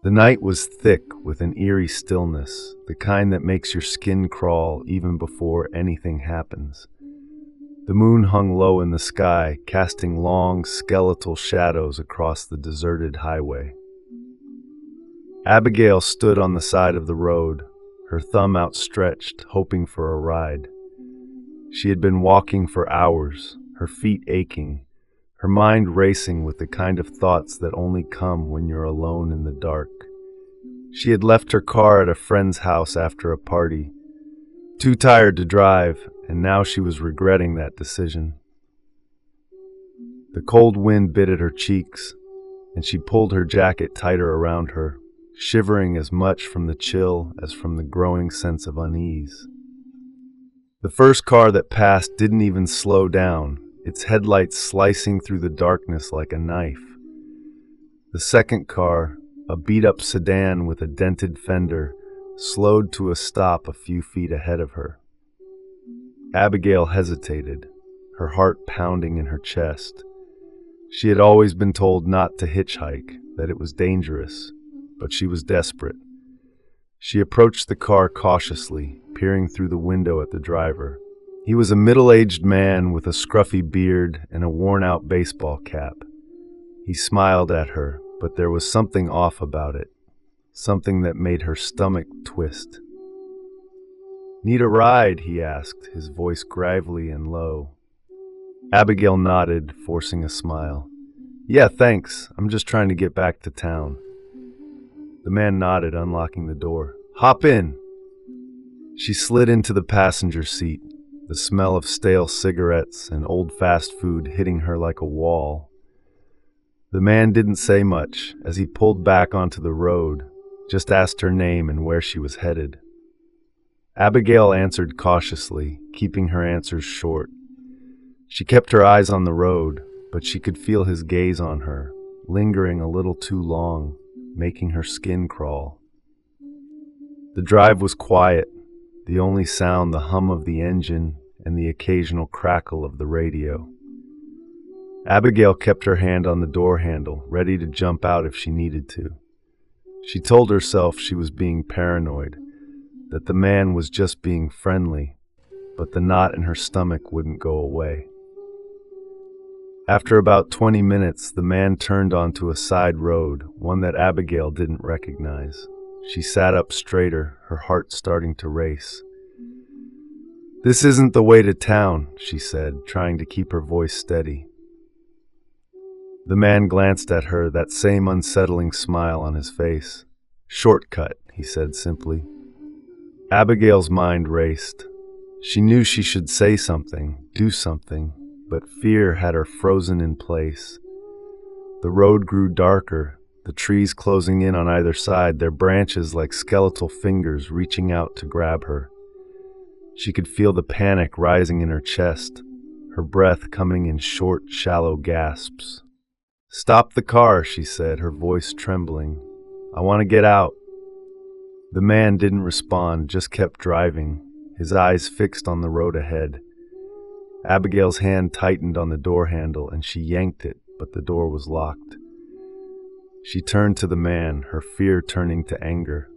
The night was thick with an eerie stillness, the kind that makes your skin crawl even before anything happens. The moon hung low in the sky, casting long, skeletal shadows across the deserted highway. Abigail stood on the side of the road, her thumb outstretched, hoping for a ride. She had been walking for hours, her feet aching, her mind racing with the kind of thoughts that only come when you're alone in the dark. She had left her car at a friend's house after a party, too tired to drive, and now she was regretting that decision. The cold wind bit at her cheeks, and she pulled her jacket tighter around her, shivering as much from the chill as from the growing sense of unease. The first car that passed didn't even slow down, its headlights slicing through the darkness like a knife. The second car, a beat-up sedan with a dented fender, slowed to a stop a few feet ahead of her. Abigail hesitated, her heart pounding in her chest. She had always been told not to hitchhike, that it was dangerous, but she was desperate. She approached the car cautiously, peering through the window at the driver. He was a middle-aged man with a scruffy beard and a worn-out baseball cap. He smiled at her, but there was something off about it, something that made her stomach twist. "Need a ride?" he asked, his voice gravelly and low. Abigail nodded, forcing a smile. "Yeah, thanks. I'm just trying to get back to town." The man nodded, unlocking the door. "Hop in." She slid into the passenger seat, the smell of stale cigarettes and old fast food hitting her like a wall. The man didn't say much as he pulled back onto the road, just asked her name and where she was headed. Abigail answered cautiously, keeping her answers short. She kept her eyes on the road, but she could feel his gaze on her, lingering a little too long, making her skin crawl. The drive was quiet, the only sound the hum of the engine and the occasional crackle of the radio. Abigail kept her hand on the door handle, ready to jump out if she needed to. She told herself she was being paranoid, that the man was just being friendly, but the knot in her stomach wouldn't go away. After about 20 minutes, the man turned onto a side road, one that Abigail didn't recognize. She sat up straighter, her heart starting to race. "This isn't the way to town," she said, trying to keep her voice steady. The man glanced at her, that same unsettling smile on his face. "Shortcut," he said simply. Abigail's mind raced. She knew she should say something, do something, but fear had her frozen in place. The road grew darker, the trees closing in on either side, their branches like skeletal fingers reaching out to grab her. She could feel the panic rising in her chest, her breath coming in short, shallow gasps. "Stop the car," she said, her voice trembling. "I want to get out." The man didn't respond, just kept driving, his eyes fixed on the road ahead. Abigail's hand tightened on the door handle, and she yanked it, but the door was locked. She turned to the man, her fear turning to anger.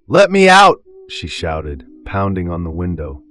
"Let me out!" she shouted, pounding on the window.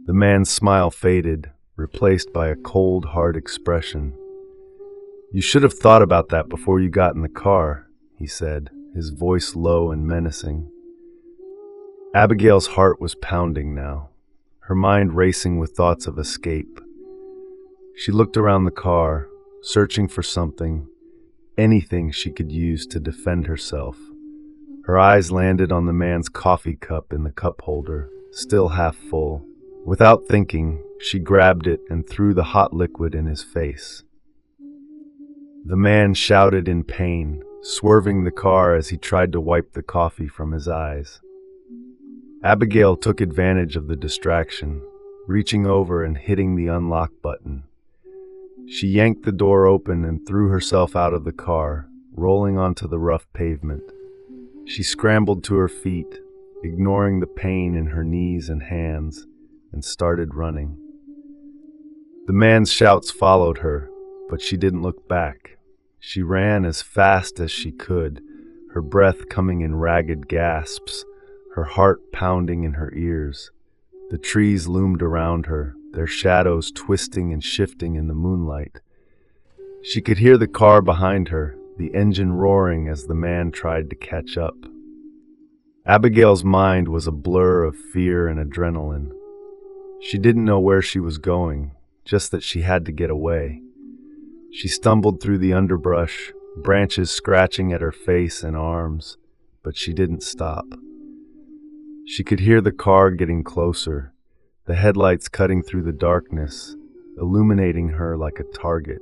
The man's smile faded, replaced by a cold, hard expression. "You should have thought about that before you got in the car," he said, his voice low and menacing. Abigail's heart was pounding now, her mind racing with thoughts of escape. She looked around the car, searching for something, anything she could use to defend herself. Her eyes landed on the man's coffee cup in the cup holder, still half full. Without thinking, she grabbed it and threw the hot liquid in his face. The man shouted in pain, swerving the car as he tried to wipe the coffee from his eyes. Abigail took advantage of the distraction, reaching over and hitting the unlock button. She yanked the door open and threw herself out of the car, rolling onto the rough pavement. She scrambled to her feet, ignoring the pain in her knees and hands, and started running. The man's shouts followed her, but she didn't look back. She ran as fast as she could, her breath coming in ragged gasps, her heart pounding in her ears. The trees loomed around her, their shadows twisting and shifting in the moonlight. She could hear the car behind her, the engine roaring as the man tried to catch up. Abigail's mind was a blur of fear and adrenaline. She didn't know where she was going, just that she had to get away. She stumbled through the underbrush, branches scratching at her face and arms, but she didn't stop. She could hear the car getting closer, the headlights cutting through the darkness, illuminating her like a target.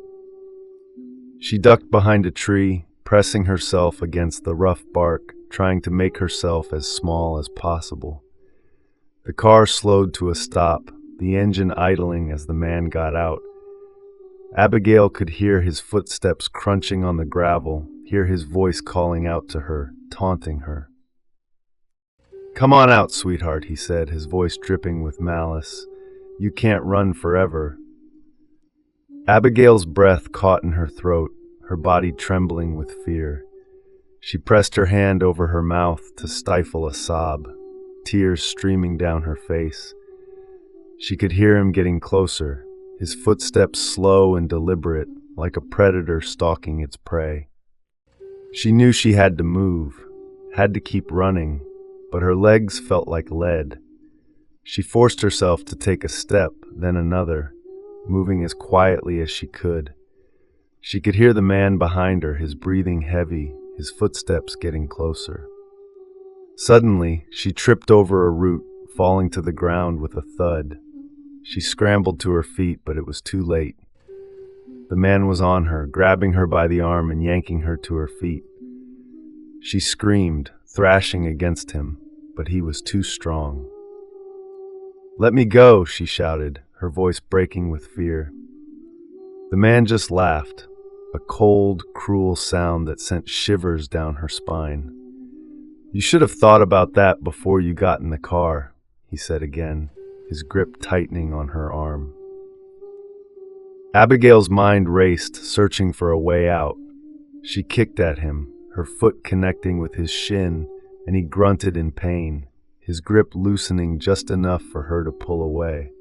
She ducked behind a tree, pressing herself against the rough bark, trying to make herself as small as possible. The car slowed to a stop, the engine idling as the man got out. Abigail could hear his footsteps crunching on the gravel, hear his voice calling out to her, taunting her. "Come on out, sweetheart," he said, his voice dripping with malice. "You can't run forever." Abigail's breath caught in her throat, her body trembling with fear. She pressed her hand over her mouth to stifle a sob, tears streaming down her face. She could hear him getting closer, his footsteps slow and deliberate, like a predator stalking its prey. She knew she had to move, had to keep running, but her legs felt like lead. She forced herself to take a step, then another, moving as quietly as she could. She could hear the man behind her, his breathing heavy, his footsteps getting closer. Suddenly, she tripped over a root, falling to the ground with a thud. She scrambled to her feet, but it was too late. The man was on her, grabbing her by the arm and yanking her to her feet. She screamed, thrashing against him, but he was too strong. "Let me go," she shouted, her voice breaking with fear. The man just laughed, a cold, cruel sound that sent shivers down her spine. "You should have thought about that before you got in the car," he said again, his grip tightening on her arm. Abigail's mind raced, searching for a way out. She kicked at him, her foot connecting with his shin, and he grunted in pain, his grip loosening just enough for her to pull away.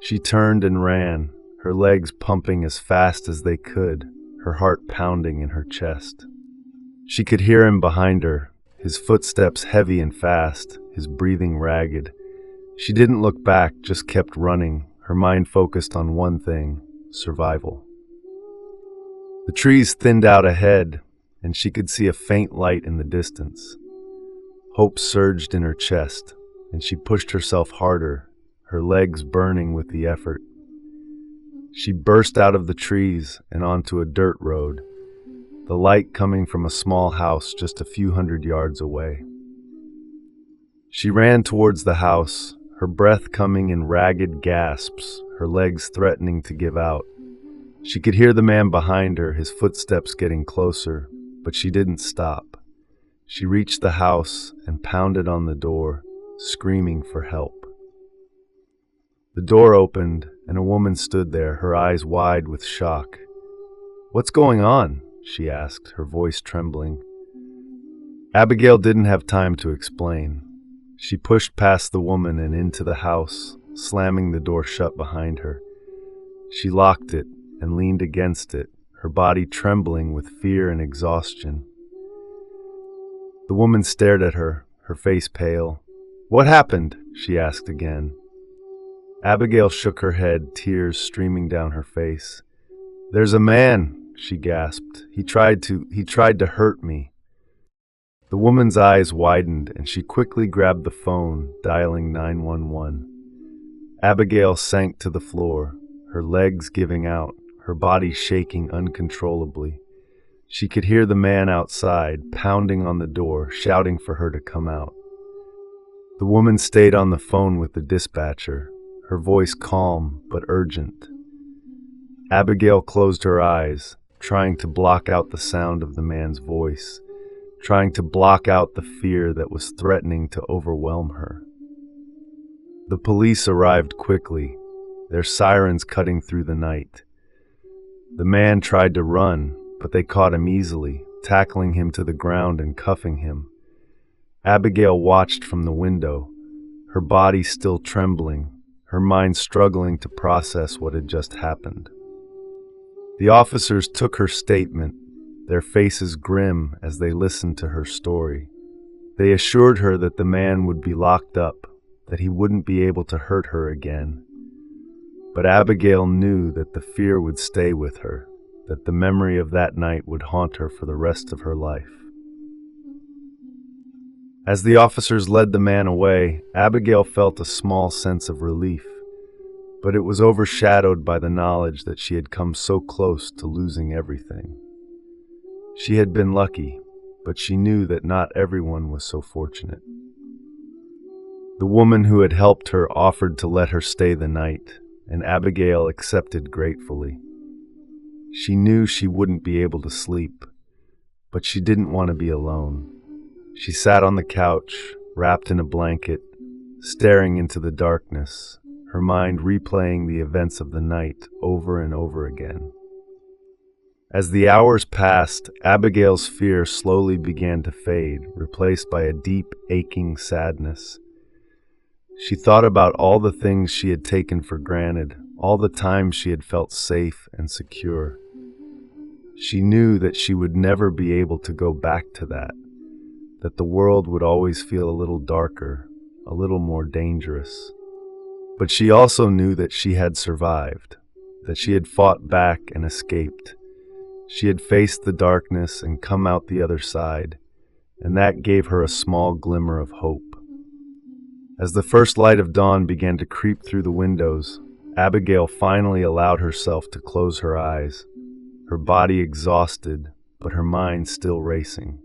She turned and ran, her legs pumping as fast as they could, her heart pounding in her chest. She could hear him behind her, his footsteps heavy and fast, his breathing ragged. She didn't look back, just kept running, her mind focused on one thing: survival. The trees thinned out ahead, and she could see a faint light in the distance. Hope surged in her chest, and she pushed herself harder, her legs burning with the effort. She burst out of the trees and onto a dirt road, the light coming from a small house just a few hundred yards away. She ran towards the house, her breath coming in ragged gasps, her legs threatening to give out. She could hear the man behind her, his footsteps getting closer, but she didn't stop. She reached the house and pounded on the door, screaming for help. The door opened, and a woman stood there, her eyes wide with shock. "What's going on?" she asked, her voice trembling. Abigail didn't have time to explain. She pushed past the woman and into the house, slamming the door shut behind her. She locked it and leaned against it, her body trembling with fear and exhaustion. The woman stared at her, her face pale. "What happened?" she asked again. Abigail shook her head, tears streaming down her face. "There's a man," she gasped. He tried to hurt me." The woman's eyes widened, and she quickly grabbed the phone, dialing 911. Abigail sank to the floor, her legs giving out, her body shaking uncontrollably. She could hear the man outside, pounding on the door, shouting for her to come out. The woman stayed on the phone with the dispatcher, her voice calm but urgent. Abigail closed her eyes, trying to block out the sound of the man's voice, trying to block out the fear that was threatening to overwhelm her. The police arrived quickly, their sirens cutting through the night. The man tried to run, but they caught him easily, tackling him to the ground and cuffing him. Abigail watched from the window, her body still trembling, her mind struggling to process what had just happened. The officers took her statement, their faces grim as they listened to her story. They assured her that the man would be locked up, that he wouldn't be able to hurt her again. But Abigail knew that the fear would stay with her, that the memory of that night would haunt her for the rest of her life. As the officers led the man away, Abigail felt a small sense of relief, but it was overshadowed by the knowledge that she had come so close to losing everything. She had been lucky, but she knew that not everyone was so fortunate. The woman who had helped her offered to let her stay the night, and Abigail accepted gratefully. She knew she wouldn't be able to sleep, but she didn't want to be alone. She sat on the couch, wrapped in a blanket, staring into the darkness, her mind replaying the events of the night over and over again. As the hours passed, Abigail's fear slowly began to fade, replaced by a deep, aching sadness. She thought about all the things she had taken for granted, all the times she had felt safe and secure. She knew that she would never be able to go back to that the world would always feel a little darker, a little more dangerous. But she also knew that she had survived, that she had fought back and escaped. She had faced the darkness and come out the other side, and that gave her a small glimmer of hope. As the first light of dawn began to creep through the windows, Abigail finally allowed herself to close her eyes, her body exhausted, but her mind still racing.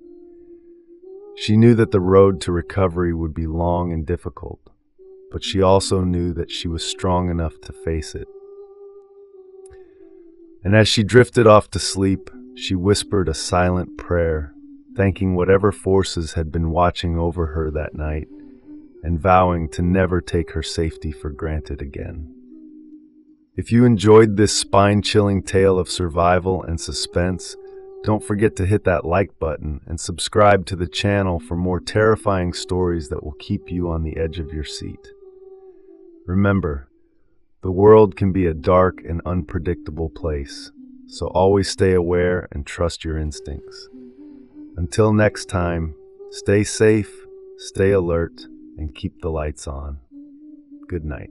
She knew that the road to recovery would be long and difficult, but she also knew that she was strong enough to face it. And as she drifted off to sleep, she whispered a silent prayer, thanking whatever forces had been watching over her that night, and vowing to never take her safety for granted again. If you enjoyed this spine-chilling tale of survival and suspense, don't forget to hit that like button and subscribe to the channel for more terrifying stories that will keep you on the edge of your seat. Remember, the world can be a dark and unpredictable place, so always stay aware and trust your instincts. Until next time, stay safe, stay alert, and keep the lights on. Good night.